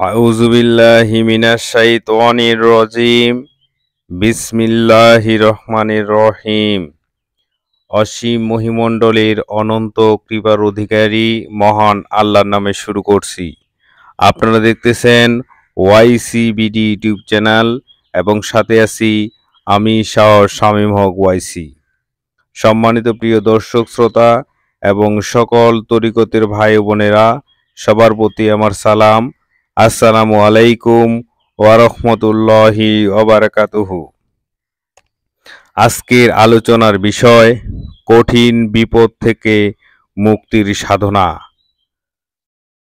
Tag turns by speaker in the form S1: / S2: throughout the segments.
S1: আউযুবিল্লাহি মিনাশ শাইতানির রাজিম। বিসমিল্লাহির রহমানির রহিম। অসীম মহিমণ্ডলের অনন্ত কৃপার অধিকারী মহান আল্লাহর নামে শুরু করছি। আপনারা দেখতেছেন ওয়াইসিবিডি ইউটিউব চ্যানেল এবং সাথে আছি আমি শামীম হক ওয়াইসি। সম্মানিত প্রিয় দর্শক শ্রোতা এবং সকল তরিকতের ভাই বোনেরা, সবার প্রতি আমার সালাম। আসসালামু আলাইকুম ওয়া রাহমাতুল্লাহি ওয়া বারাকাতুহু। আজকের আলোচনার বিষয় কঠিন বিপদ থেকে মুক্তির সাধনা,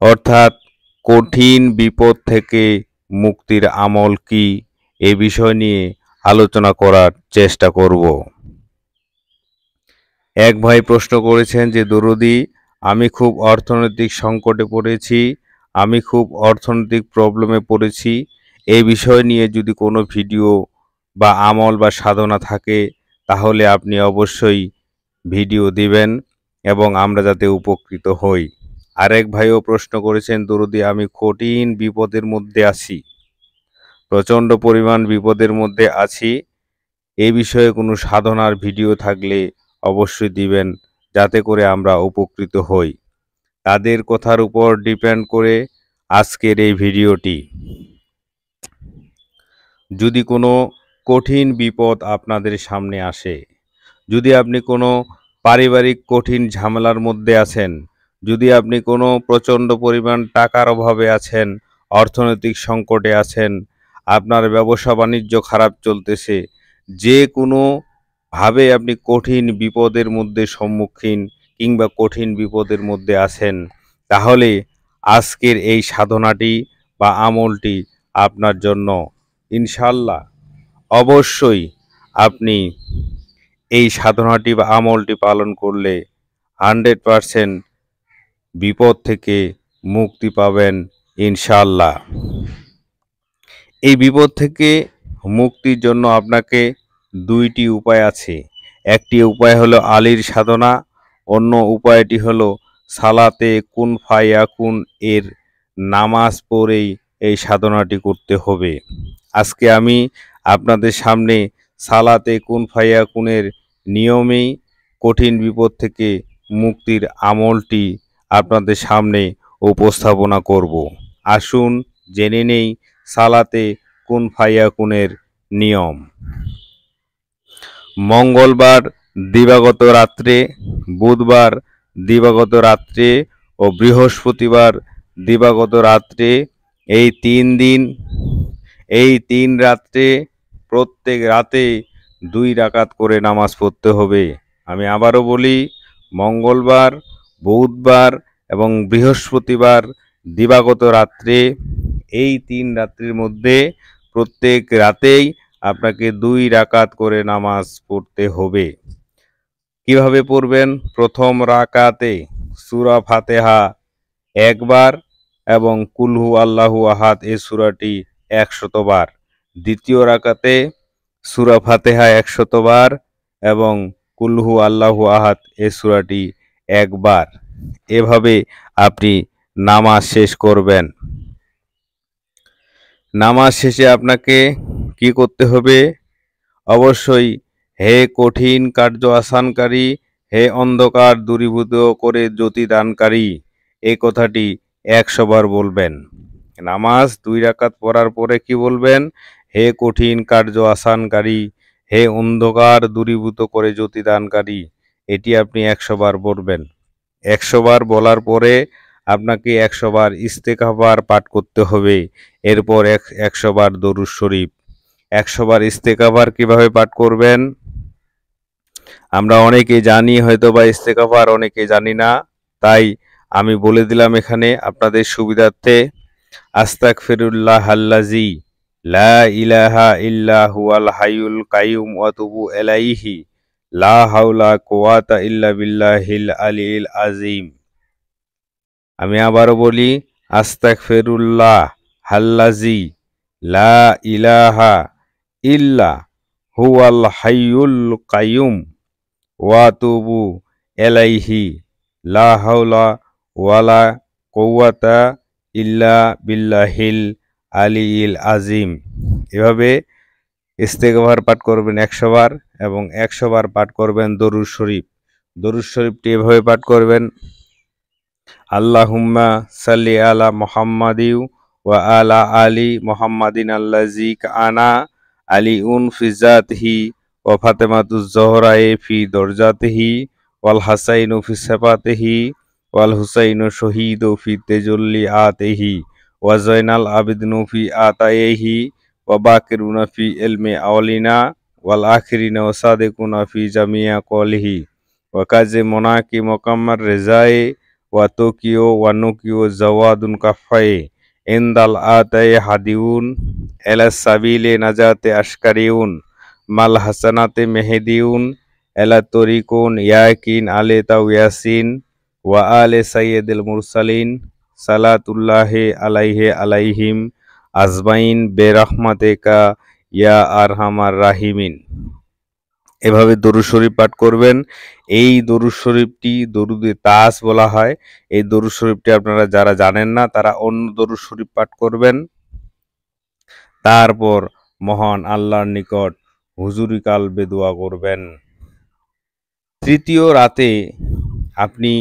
S1: অর্থাৎ কঠিন বিপদ থেকে মুক্তির আমল কি, এ বিষয় নিয়ে আলোচনা করার চেষ্টা করব। এক ভাই প্রশ্ন করেছেন যে দরুদি, আমি খুব অর্থনৈতিক সংকটে পড়েছি, আমি খুব অর্থনৈতিক প্রবলেমে পড়েছি, এই বিষয় নিয়ে যদি কোনো ভিডিও বা আমল বা সাধনা থাকে তাহলে আপনি অবশ্যই ভিডিও দিবেন এবং আমরা যাতে উপকৃত হই। আরেক ভাইও প্রশ্ন করেছেন দরুদি, আমি কঠিন বিপদের মধ্যে আছি, প্রচণ্ড পরিমাণ বিপদের মধ্যে আছি, এই বিষয়ে কোনো সাধনার ভিডিও থাকলে অবশ্যই দিবেন যাতে করে আমরা উপকৃত হই। তাদের কথার উপর ডিপেন্ড করে আজকের এই ভিডিওটি। যদি কোনো কঠিন বিপদ আপনাদের সামনে আসে, যদি আপনি কোনো পারিবারিক কঠিন ঝামেলার মধ্যে আছেন, যদি আপনি কোনো প্রচণ্ড পরিমাণ টাকার অভাবে আছেন, অর্থনৈতিক সংকটে আছেন, আপনার ব্যবসা বাণিজ্য খারাপ চলতেছে, যে কোনোভাবে আপনি কঠিন বিপদের মধ্যে সম্মুখীন কিংবা কঠিন বিপদের মধ্যে আছেন, তাহলে আজকের এই সাধনাটি বা আমলটি আপনার জন্য ইনশাল্লাহ অবশ্যই আপনি এই সাধনাটি বা আমলটি পালন করলে 100% বিপদ থেকে মুক্তি পাবেন ইনশাল্লাহ। এই বিপদ থেকে মুক্তির জন্য আপনাকে দুইটি উপায় আছে। একটি উপায় হলো আলীর সাধনা, অন্য উপায়টি হলো সালাতে কুন ফায়াকুন এর নামাজ পড়েই এই সাধনাটি করতে হবে। আজকে আমি আপনাদের সামনে সালাতে কুন ফায়াকুনের নিয়মেই কঠিন বিপদ থেকে মুক্তির আমলটি আপনাদের সামনে উপস্থাপনা করব। আসুন জেনে নেই সালাতে কুন ফায়াকুনের নিয়ম। মঙ্গলবার দিবাগত রাত্রে, বুধবার দিবাগত রাত্রে ও বৃহস্পতিবার দিবাগত রাত্রে, এই 3 দিন, এই 3 রাত্রে প্রত্যেক রাতে 2 রাকাত করে নামাজ পড়তে হবে। আমি আবারও বলি, মঙ্গলবার, বুধবার এবং বৃহস্পতিবার দিবাগত রাত্রে, এই 3 রাত্রির মধ্যে প্রত্যেক রাতেই আপনাকে 2 রাকাত করে নামাজ পড়তে হবে। কিভাবে পড়বেন? প্রথম রাকাতে সূরা ফাতিহা একবার এবং কুল হু আল্লাহু আহাদ এই সূরাটি 100 বার। দ্বিতীয় রাকাতে সূরা ফাতিহা 100 বার এবং কুল হু আল্লাহু আহাদ এই সূরাটি একবার। এভাবে আপনি নামাজ শেষ করবেন। নামাজ শেষে আপনাকে কি করতে হবে? অবশ্যই হে কঠিন কার্য আসানকারী, হে অন্ধকার দূরীভূত করে জ্যোতি দানকারী, এই কথাটি 100 বার বলবেন। নামাজ 2 রাকাত পড়ার পরে কি বলবেন? হে কঠিন কার্য আসানকারী, হে অন্ধকার দূরীভূত করে জ্যোতি দানকারী, এটি আপনি 100 বার বলবেন। 100 বার বলার পরে আপনাকে 100 বার ইস্তেগফার পাঠ করতে হবে। এরপর 100 বার দরুদ শরীফ। 100 বার ইস্তেগফার কিভাবে পাঠ করবেন? আমরা অনেকে জানি হয়তো বা ইস্তেগফার অনেকে জানি না, তাই আমি বলে দিলাম এখানে আপনাদের সুবিধার্থে। আস্তাগফিরুল্লাহাল্লাযী লা ইলাহা ইল্লা হুয়াল হাইয়ুল কাইয়ুম ওয়া আতুবু ইলাইহি লা হাওলা কুওয়াতা ইল্লা বিল্লাহিল আলিয়্যিল আযীম। আমি আবারও বলি, আস্তাগফিরুল্লাহাল্লাযী লা ইলাহা ইল্লা হুয়াল হাইয়ুল কাইয়ুম ওয়া আতুবু ইলাইহি লা হাওলা ওয়ালা কুওয়াতা ইল্লা বিল্লাহিল আলিয়িল আজিম। এভাবে ইস্তেগফার পাঠ করবেন 100 বার এবং 100 বার পাঠ করবেন দরুদ শরীফ। দরুদ শরীফটি এভাবে পাঠ করবেন, আল্লাহুম্মা সাল্লি আলা মুহাম্মাদিউ ওয়া আলা আলি মুহাম্মাদিন আল্লাযী কানা আলিউন ফি জাতিহি ওয়া ফাতেমাতুজ জহরা ফি দরজাতিহি ওয়াল হাসাইনু ফি সিফাতিহি ওয়াল হুসাইনু শহীদু ফি তাজাল্লিআতিহি ওয়া যায়নাল আবিদিনু ফি আতাইহি ওয়া বাকিরুনা ফি ইলমি আওয়ালিনা ওয়াল আখিরিনা ওয়া সাদিকুনা ফি জামিয়া কওলিহি ওয়া কাজে মুনাকি মুকাম্মার রিজায়ে ওয়া তোকিও ওয়া নুকিও জাওয়াদুন কাফায়ে ইনদাল আতায়ে হাদিউন এলা সাবিলে নাজাতে আশকারিউন মাল হাসানাতে মেহেদিউন এলা তরিকুন ইয়াকিন আলে তাও ইয়াসিন ওয়া আলে সাইয়্যিদুল মুরসালিন সালাতুল্লাহি আলাইহি আলাইহিম আজমাইন বেরহমাতিকা ইয়া আরহামার রাহিমিন। এভাবে দরুদ শরীফ পাঠ করবেন। এই দরুদ শরীফটি দরুদে তাজ বলা হয়। এই দরুদ শরীফটি আপনারা যারা জানেন না তারা অন্য দরুদ শরীফ পাঠ করবেন। তারপর মহান আল্লাহর নিকট হুজুরি কালবে দোয়া করবেন। তৃতীয় রাতে আপনি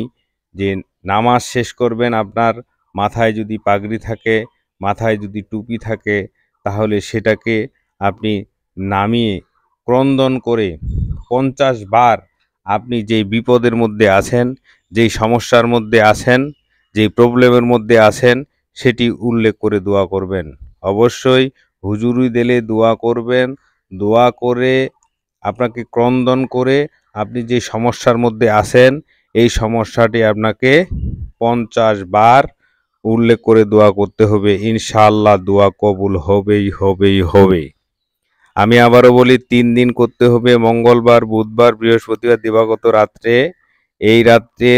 S1: যে নামাজ শেষ করবেন, আপনার মাথায় যদি পাগড়ি থাকে, মাথায় যদি টুপি থাকে, তাহলে সেটাকে আপনি নামিয়ে ক্রন্দন করে 50 বার আপনি যেই বিপদের মধ্যে আছেন, যেই সমস্যার মধ্যে আছেন, যেই প্রবলেমের মধ্যে আছেন, সেটি উল্লেখ করে দোয়া করবেন। অবশ্যই হুজুরি দিলে দোয়া করবেন। দোয়া করে আপনাকে ক্রন্দন করে আপনি যে সমস্যার মধ্যে আছেন এই সমস্যাটি আপনাকে 50 বার উল্লেখ করে দোয়া করতে হবে। ইনশাআল্লাহ দোয়া কবুল হবে। আমি আবারও বলি, 3 দিন করতে হবে, মঙ্গলবার, বুধবার, বৃহস্পতিবার দিবাগত রাত্রে। এই রাত্রে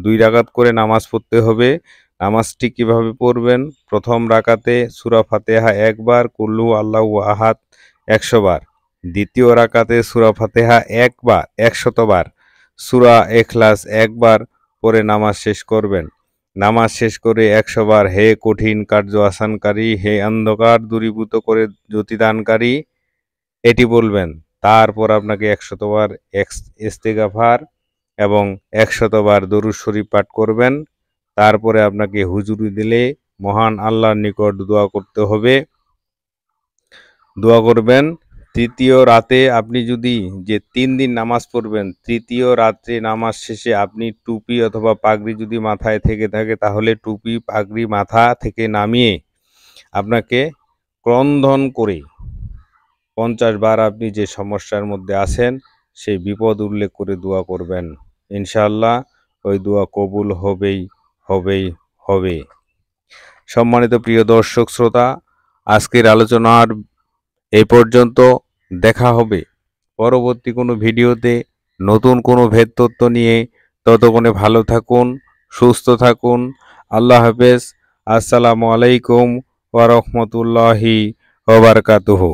S1: 2 রাকাত করে নামাজ পড়তে হবে। নামাজটি কিভাবে পড়বেন? প্রথম রাকাতে সূরা ফাতিহা 1 বার, কুল হু আল্লাহু আহাদ 100 বার। দ্বিতীয় রাকাতে সূরা ফাতিহা 1 বার 100 বার, সূরা ইখলাস 1 বার পড়ে নামাজ শেষ করবেন। নামাজ শেষ করে 100 বার হে কঠিন কার্য আসানকারী, হে অন্ধকার দূরীভূত করে জ্যোতিদানকারী এটি বলবেন। তারপর আপনাকে 100 বার ইস্তেগফার এবং 100 বার দরুদ শরীফ পাঠ করবেন। তারপরে আপনাকে হুজুরি দিলে মহান আল্লাহর নিকট দোয়া করতে হবে, দোয়া করবেন। তৃতীয় রাতে আপনি যদি যে 3 দিন নামাজ পড়বেন, তৃতীয় রাত্রে নামাজ শেষে আপনি টুপি অথবা পাগড়ি যদি মাথায় থেকে থাকে তাহলে টুপি পাগড়ি মাথা থেকে নামিয়ে আপনাকে ক্রন্দন করে 50 বার আপনি যে সমস্যার মধ্যে আছেন সেই বিপদ উল্লেখ করে দোয়া করবেন। ইনশাআল্লাহ ওই দোয়া কবুল হবে। সম্মানিত প্রিয় দর্শক শ্রোতা, আজকের আলোচনার এই পর্যন্ত। দেখা হবে পরবর্তী কোনো ভিডিওতে নতুন কোনো ভেদ তত্ত্ব নিয়ে। ততক্ষণে ভালো থাকুন, সুস্থ থাকুন। আল্লাহ হাফেজ। আসসালামু আলাইকুম ওয়া রাহমাতুল্লাহি ওয়া বারাকাতুহু।